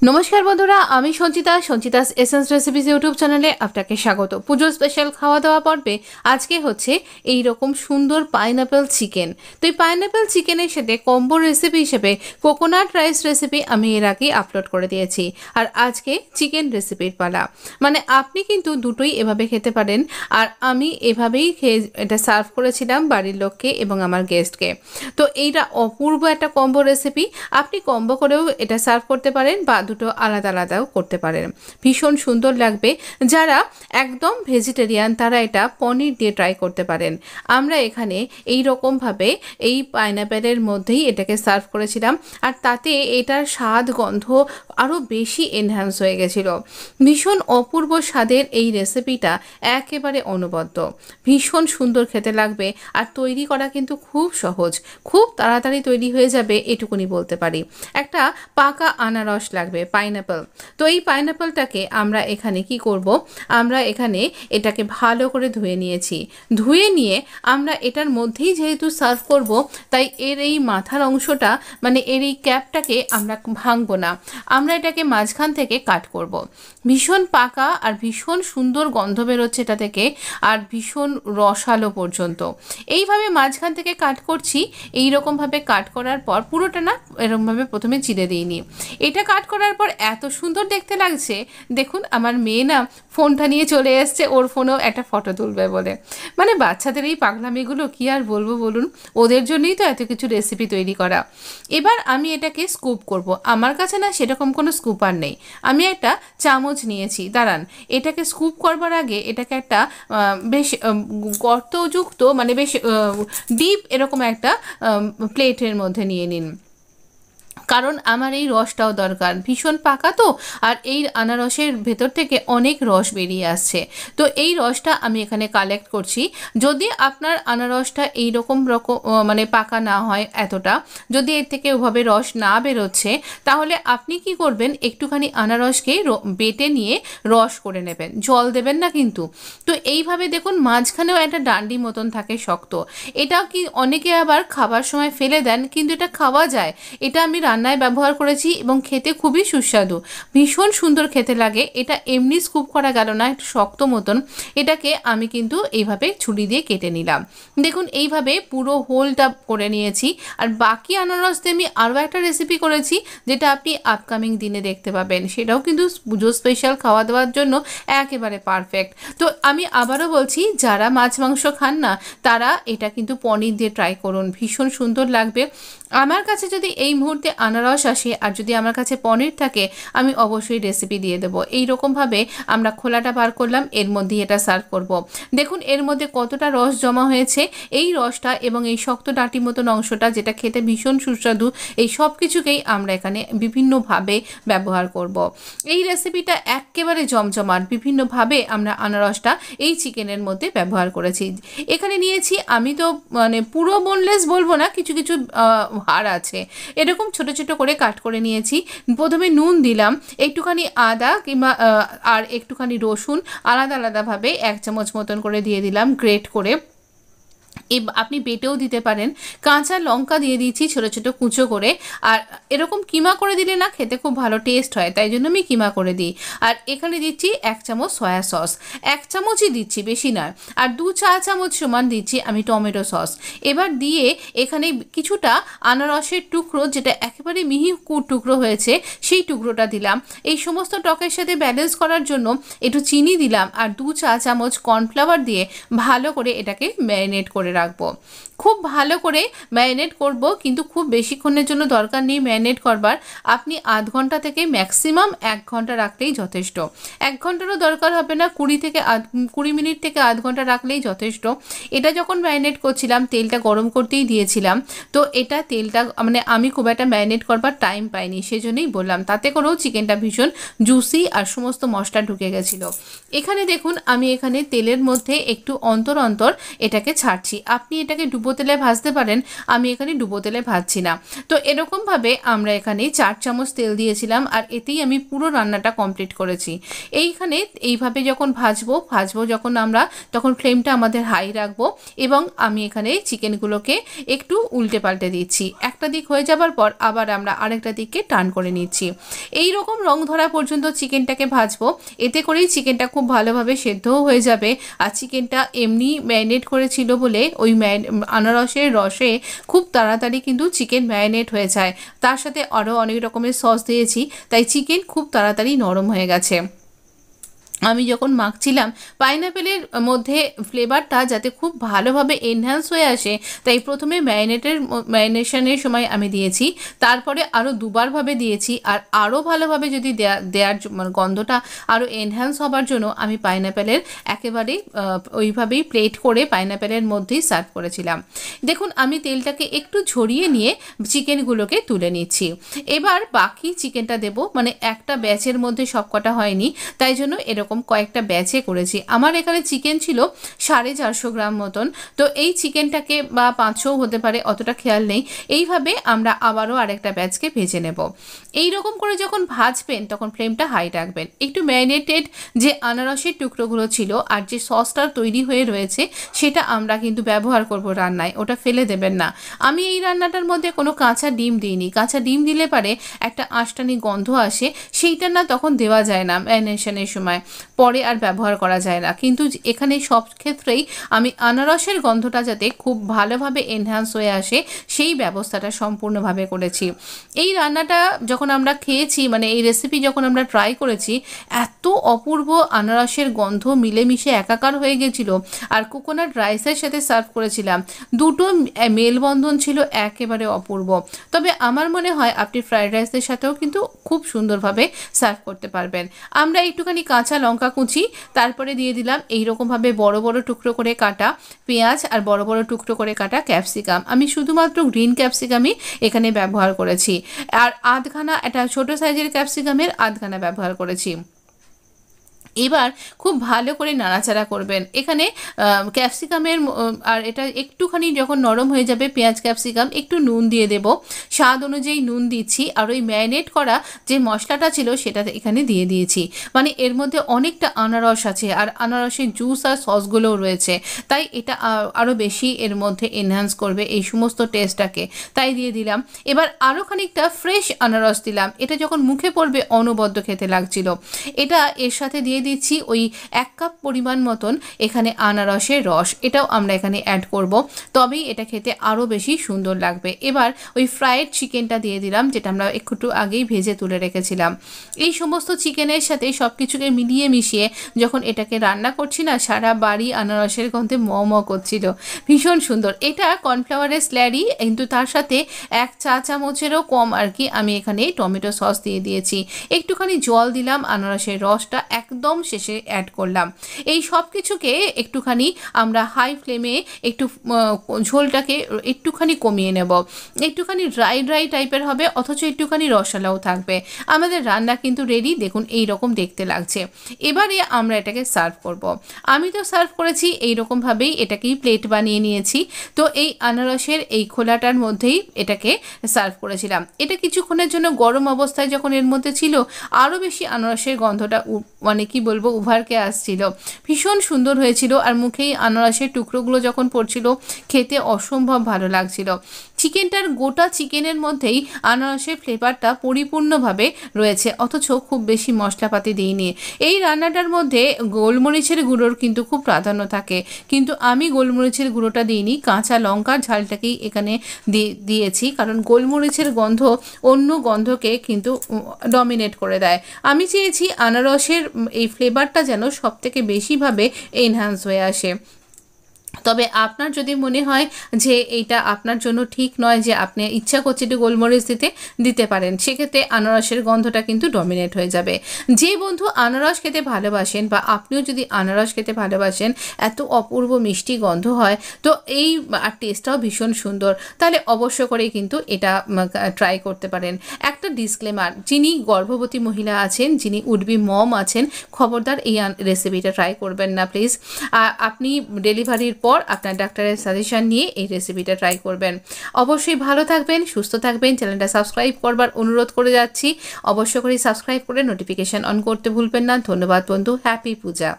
নমস্কার বন্ধুরা, আমি সঞ্চিতাস এসেন্স রেসিপিস ইউটিউব চ্যানেলে আপনাকে স্বাগত। পুজো স্পেশাল খাওয়া দাওয়া পর্বে আজকে হচ্ছে এই রকম সুন্দর পাইনঅ্যাপেল চিকেন। তো এই পাইনঅ্যাপেল চিকেনের সাথে কম্বো রেসিপি হিসেবে কোকোনাট রাইস রেসিপি আমি এর আগে আপলোড করে দিয়েছি, আর আজকে চিকেন রেসিপির পালা। মানে আপনি কিন্তু দুটোই এভাবে খেতে পারেন, আর আমি এভাবেই এটা সার্ভ করেছিলাম বাড়ির লোককে এবং আমার গেস্টকে। তো এইটা অপূর্ব একটা কম্বো রেসিপি, আপনি কম্বো করেও এটা সার্ভ করতে পারেন বা দুটো আলাদা আলাদাও করতে পারেন, ভীষণ সুন্দর লাগবে। যারা একদম ভেজিটেরিয়ান তারা এটা পনির দিয়ে ট্রাই করতে পারেন। আমরা এখানে এই রকমভাবে এই পাইনঅ্যাপেলের মধ্যেই এটাকে সার্ভ করেছিলাম, আর তাতে এটার স্বাদ গন্ধ আরও বেশি এনহ্যান্স হয়ে গেছিল। ভীষণ অপূর্ব স্বাদের এই রেসিপিটা একেবারে অনবদ্য, ভীষণ সুন্দর খেতে লাগবে। আর তৈরি করা কিন্তু খুব সহজ, খুব তাড়াতাড়ি তৈরি হয়ে যাবে এটুকুনি বলতে পারি। একটা পাকা আনারস লাগবে, পাইনঅ্যাপল। তো এই পাইনঅ্যাপলটাকে আমরা এখানে কি করব, আমরা এখানে এটাকে ভালো করে ধুয়ে নিয়েছি। ধুয়ে নিয়ে আমরা এটার মধ্যেই যেহেতু সার্ভ করব, তাই এর এই মাথার অংশটা মানে এর এই ক্যাপটাকে আমরা ভাঙবো না, আমরা এটাকে মাঝখান থেকে কাট করব। ভীষণ পাকা আর ভীষণ সুন্দর গন্ধ বেরোচ্ছে এটা থেকে, আর ভীষণ রসালো পর্যন্ত। এইভাবে মাঝখান থেকে কাট করছি। এই রকমভাবে কাট করার পর পুরোটা না এরকমভাবে প্রথমে চিড়ে দিইনি। এটা কাট করার পর এত সুন্দর দেখতে লাগছে, দেখুন আমার মেয়ে না ফোনটা নিয়ে চলে এসছে, ওর ফোনেও একটা ফটো তুলবে বলে। মানে বাচ্চাদের এই পাগলামিগুলো কি আর বলবো বলুন, ওদের জন্যই তো এত কিছু রেসিপি তৈরি করা। এবার আমি এটাকে স্কুপ করব। আমার কাছে না সেরকম কোনো স্কুপার নেই, আমি একটা চামচ নিয়েছি। দাঁড়ান, এটাকে স্কুপ করবার আগে এটাকে একটা বেশ গর্তযুক্ত মানে বেশ ডিপ এরকম একটা প্লেটের মধ্যে নিয়ে নিন, কারণ আমার এই রসটাও দরকার। ভীষণ পাকা তো, আর এই আনারসের ভেতর থেকে অনেক রস বেরিয়ে আসছে। তো এই রসটা আমি এখানে কালেক্ট করছি। যদি আপনার আনারসটা এই রকম মানে পাকা না হয় এতটা, যদি এর থেকে ওভাবে রস না বেরোচ্ছে, তাহলে আপনি কি করবেন, একটুখানি আনারসকে বেটে নিয়ে রস করে নেবেন, জল দেবেন না কিন্তু। তো এইভাবে দেখুন মাঝখানেও একটা ডান্ডি মতন থাকে শক্ত, এটাও কি অনেকে আবার খাবার সময় ফেলে দেন, কিন্তু এটা খাওয়া যায়। এটা আমি রান্নায় ব্যবহার করেছি এবং খেতে খুবই সুস্বাদু, ভীষণ সুন্দর খেতে লাগে। এটা এমনি স্কুপ করা গেল না, একটু শক্ত মতন। এটাকে আমি কিন্তু এইভাবে ছুরি দিয়ে কেটে নিলাম। দেখুন এইভাবে পুরো হোলটা করে নিয়েছি। আর বাকি আনারস দিয়ে আমি আরও একটা রেসিপি করেছি, যেটা আপনি আপকামিং দিনে দেখতে পাবেন, সেটাও কিন্তু পুজো স্পেশাল খাওয়া দাওয়ার জন্য একেবারে পারফেক্ট। তো আমি আবারও বলছি, যারা মাছ মাংস খান না তারা এটা কিন্তু পনির দিয়ে ট্রাই করুন, ভীষণ সুন্দর লাগবে। আমার কাছে যদি এই মুহূর্তে আনারস আসে আর যদি আমার কাছে পনির থাকে, আমি অবশ্যই রেসিপি দিয়ে দেবো। এই রকমভাবে আমরা খোলাটা বার করলাম, এর মধ্যেই এটা সার্ভ করব। দেখুন এর মধ্যে কতটা রস জমা হয়েছে। এই রসটা এবং এই শক্ত ডাঁটি মতন অংশটা, যেটা খেতে ভীষণ সুস্বাদু, এই সব কিছুকেই আমরা এখানে বিভিন্নভাবে ব্যবহার করব। এই রেসিপিটা একেবারে জমজমাট, বিভিন্নভাবে আমরা আনারসটা এই চিকেনের মধ্যে ব্যবহার করেছি। এখানে নিয়েছি আমি তো মানে পুরো বোনলেস বলবো না, কিছু কিছু হাড় আছে, এরকম ছোট ছোট করে কাট করে নিয়েছি। প্রথমে নুন দিলাম, একটুখানি আদা কিংবা আর একটুখানি রসুন আলাদা আলাদাভাবে 1 চামচ মতন করে দিয়ে দিলাম গ্রেট করে। আপনি বেটেও দিতে পারেন। কাঁচা লঙ্কা দিয়ে দিয়েছি ছোটো ছোটো কুচো করে, আর এরকম কিমা করে দিলে না খেতে খুব ভালো টেস্ট হয়, তাই জন্য আমি কিমা করে দিই। আর এখানে দিচ্ছি 1 চামচ সয়া সস, 1 চামচই দিচ্ছি, বেশি নয়। আর 2 চা চামচ সমান দিচ্ছি আমি টমেটো সস। এবার দিয়ে এখানে কিছুটা আনারসের টুকরো, যেটা একেবারে মিহি টুকরো হয়েছে, সেই টুকরোটা দিলাম। এই সমস্ত টকের সাথে ব্যালেন্স করার জন্য একটু চিনি দিলাম, আর 2 চা চামচ কর্নফ্লাওয়ার দিয়ে ভালো করে এটাকে ম্যারিনেট করে রাখবো। খুব ভালো করে ম্যারিনেট করব, কিন্তু খুব বেশিক্ষণের জন্য দরকার নেই ম্যারিনেট করবার। আপনি আধ ঘন্টা থেকে ম্যাক্সিমাম 1 ঘন্টা রাখলেই যথেষ্ট। 1 ঘন্টারও দরকার হবে না, 20 মিনিট থেকে আধ ঘন্টা রাখলেই যথেষ্ট। এটা যখন ম্যারিনেট করছিলাম তেলটা গরম করতেই দিয়েছিলাম, তো এটা তেলটা মানে আমি খুব একটা ম্যারিনেট করবার টাইম পাইনি, সেজন্যই বললাম। তাতে করেও চিকেনটা ভীষণ জুসি আর সমস্ত মশলা ঢুকে গেছিলো। এখানে দেখুন আমি এখানে তেলের মধ্যে একটু অন্তর অন্তর এটাকে ছাড়ছি। আপনি এটাকে ডুবো তেলে ভাজতে পারেন, আমি এখানে ডুবো তেলে ভাজছি না। তো এরকমভাবে আমরা এখানে 4 চামচ তেল দিয়েছিলাম, আর এতেই আমি পুরো রান্নাটা কমপ্লিট করেছি। এইখানে এইভাবে যখন ভাজবো যখন আমরা, তখন ফ্লেমটা আমাদের হাই রাখবো, এবং আমি এখানে চিকেনগুলোকে একটু উল্টে পাল্টে দিচ্ছি। একটা দিক হয়ে যাবার পর আবার আমরা আরেকটা দিককে টার্ন করে নিচ্ছি। এই রকম রং ধরা পর্যন্ত চিকেনটাকে ভাজবো, এতে করেই চিকেনটা খুব ভালোভাবে সেদ্ধও হয়ে যাবে। আর চিকেনটা এমনি ম্যারিনেট করেছিল বলে ওই আনারসের রসে খুব তাড়াতাড়ি কিন্তু চিকেন ম্যারিনেট হয়ে যায়। তার সাথে আরও অনেক রকমের সস দিয়েছি, তাই চিকেন খুব তাড়াতাড়ি নরম হয়ে গেছে। আমি যখন মাখছিলাম, পাইনাপেলের মধ্যে ফ্লেভারটা যাতে খুব ভালোভাবে এনহ্যান্স হয়ে আসে, তাই প্রথমে ম্যারিনেশনের সময় আমি দিয়েছি, তারপরে আরও দুবারভাবে দিয়েছি। আর আরও ভালোভাবে যদি দেওয়ার গন্ধটা আরও এনহ্যান্স হবার জন্য আমি পাইনাপেলের একেবারে ওইভাবেই প্লেট করে পাইনাপেলের মধ্যেই সার্ভ করেছিলাম। দেখুন, আমি তেলটাকে একটু ঝরিয়ে নিয়ে চিকেনগুলোকে তুলে নিচ্ছি। এবার বাকি চিকেনটা দেব, মানে একটা ব্যাচের মধ্যে সবকটা হয়নি, তাই জন্য এরকম কয়েকটা ব্যাচে করেছি। আমার এখানে চিকেন ছিল 450 গ্রাম মতন, তো এই চিকেনটাকে বা 500 হতে পারে, অতটা খেয়াল নেই। এইভাবে আমরা আবারও আরেকটা ব্যাচকে ভেজে নেব। এই রকম করে যখন ভাজবেন তখন ফ্লেমটা হাই রাখবেন। একটু ম্যারিনেটেড যে আনারসের টুকরোগুলো ছিল আর যে সসটা তৈরি হয়ে রয়েছে, সেটা আমরা কিন্তু ব্যবহার করব রান্নায়, ওটা ফেলে দেবেন না। আমি এই রান্নাটার মধ্যে কোনো কাঁচা ডিম দিইনি। কাঁচা ডিম দিলে পারে একটা আঁশটানি গন্ধ আসে, সেইটা না তখন দেওয়া যায় না ম্যারিনেশনের সময়, পরে আর ব্যবহার করা যায় না। কিন্তু এখানে সব ক্ষেত্রেই আমি আনারসের গন্ধটা যাতে খুব ভালোভাবে এনহ্যান্স হয়ে আসে, সেই ব্যবস্থাটা সম্পূর্ণভাবে করেছি। এই রান্নাটা যখন আমরা খেয়েছি, মানে এই রেসিপি যখন আমরা ট্রাই করেছি, এত অপূর্ব আনারসের গন্ধ মিলেমিশে একাকার হয়ে গেছিল। আর কোকোনাট রাইসের সাথে সার্ভ করেছিলাম, দুটো মেলবন্ধন ছিল একেবারে অপূর্ব। তবে আমার মনে হয় আপনি ফ্রাইড রাইসের সাথেও কিন্তু খুব সুন্দরভাবে সার্ভ করতে পারবেন। আমরা একটুখানি কাঁচা লঙ্কা কুচি, তারপরে দিয়ে দিলাম এইরকমভাবে বড় বড় টুকরো করে কাটা পেঁয়াজ আর বড় বড় টুকরো করে কাটা ক্যাপসিকাম। আমি শুধুমাত্র গ্রিন ক্যাপসিকামই এখানে ব্যবহার করেছি, আর আধখানা একটা ছোটো সাইজের ক্যাপসিকামের আধখানা ব্যবহার করেছি। এবার খুব ভালো করে নাড়াচাড়া করবেন। এখানে ক্যাপসিকামের আর এটা একটুখানি যখন নরম হয়ে যাবে পেঁয়াজ ক্যাপসিকাম, একটু নুন দিয়ে দেব, স্বাদ অনুযায়ী নুন দিচ্ছি। আর ওই ম্যারিনেট করা যে মশলাটা ছিল সেটা এখানে দিয়ে দিয়েছি। মানে এর মধ্যে অনেকটা আনারস আছে, আর আনারসের জুস আর সসগুলোও রয়েছে, তাই এটা আরও বেশি এর মধ্যে এনহ্যান্স করবে এই সমস্ত টেস্টটাকে, তাই দিয়ে দিলাম। এবার আরও খানিকটা ফ্রেশ আনারস দিলাম। এটা যখন মুখে পড়বে অনবদ্য খেতে লাগছিল। এটা এর সাথে দিয়ে দিচ্ছি ওই 1 কাপ পরিমাণ মতন এখানে আনারসের রস, এটাও আমরা এখানে অ্যাড করব, তবেই এটা খেতে আরও বেশি সুন্দর লাগবে। এবার ওই ফ্রাইড চিকেনটা দিয়ে দিলাম, যেটা আমরা একটু আগেই ভেজে তুলে রেখেছিলাম। এই সমস্ত চিকেনের সাথে সব কিছুকে মিলিয়ে মিশিয়ে যখন এটাকে রান্না করছি না, সারা বাড়ি আনারসের গন্ধে ম ম করছিল, ভীষণ সুন্দর। এটা কর্নফ্লাওয়ারের স্ল্যারি, কিন্তু তার সাথে 1 চা চামচেরও কম আর কি আমি এখানে টমেটো সস দিয়ে দিয়েছি। একটুখানি জল দিলাম, আনারসের রসটা একদম শেষে অ্যাড করলাম। এই সব কিছুকে একটুখানি আমরা হাই ফ্লেমে একটু ঝোলটাকে একটুখানি কমিয়ে নেব। একটুখানি ড্রাই ড্রাই টাইপের হবে, অথচ একটুখানি রসালাও থাকবে। আমাদের রান্না কিন্তু রেডি, দেখুন এই রকম দেখতে লাগছে। এবারে আমরা এটাকে সার্ভ করব। আমি তো সার্ভ করেছি এইরকমভাবেই, এটাকেই প্লেট বানিয়ে নিয়েছি। তো এই আনারসের এই খোলাটার মধ্যেই এটাকে সার্ভ করেছিলাম। এটা কিছুক্ষণের জন্য গরম অবস্থায় যখন এর মধ্যে ছিল, আরও বেশি আনারসের গন্ধটা মানে কি বলবো উভারকে আসছিল, ভীষণ সুন্দর হয়েছিল। আর মুখেই আনারসের টুকরোগুলো যখন পড়ছিল, খেতে অসম্ভব ভালো লাগছিল। চিকেনটার গোটা চিকেনের মধ্যেই আনারসের ফ্লেভারটা পরিপূর্ণভাবে রয়েছে, অথচ খুব বেশি মশলাপাতি দিইনি। এই রান্নাটার মধ্যে গোলমরিচের গুঁড়োর কিন্তু খুব প্রাধান্য থাকে, কিন্তু আমি গোলমরিচের গুঁড়োটা দিইনি, কাঁচা লঙ্কার ঝালটাকেই এখানে দিয়েছি, কারণ গোলমরিচের গন্ধ অন্য গন্ধকে কিন্তু ডমিনেট করে দেয়। আমি চেয়েছি আনারসের এই ফ্লেভারটা যেন সবথেকে বেশিভাবে এনহ্যান্স হয়ে আসে। তবে আপনার যদি মনে হয় যে এইটা আপনার জন্য ঠিক নয়, যে আপনি ইচ্ছা করছে একটু গোলমরিচ দিতে পারেন, সেক্ষেত্রে আনারসের গন্ধটা কিন্তু ডমিনেট হয়ে যাবে। যে বন্ধু আনারস খেতে ভালোবাসেন, বা আপনিও যদি আনারস খেতে ভালোবাসেন, এত অপূর্ব মিষ্টি গন্ধ হয়, তো এই আর টেস্টটাও ভীষণ সুন্দর, তাহলে অবশ্য করেই কিন্তু এটা ট্রাই করতে পারেন। একটা ডিসক্লেমার, যিনি গর্ভবতী মহিলা আছেন, যিনি উডবি মম আছেন, খবরদার এই রেসিপিটা ট্রাই করবেন না প্লিজ। আপনি ডেলিভারির এরপর আপনার ডাক্তারের সাজেশন নিয়ে এই রেসিপিটা ট্রাই করবেন। অবশ্যই ভালো থাকবেন, সুস্থ থাকবেন। চ্যানেলটা সাবস্ক্রাইব করবার অনুরোধ করে যাচ্ছি। অবশ্য করে সাবস্ক্রাইব করে নোটিফিকেশান অন করতে ভুলবেন না। ধন্যবাদ বন্ধু। হ্যাপি পূজা।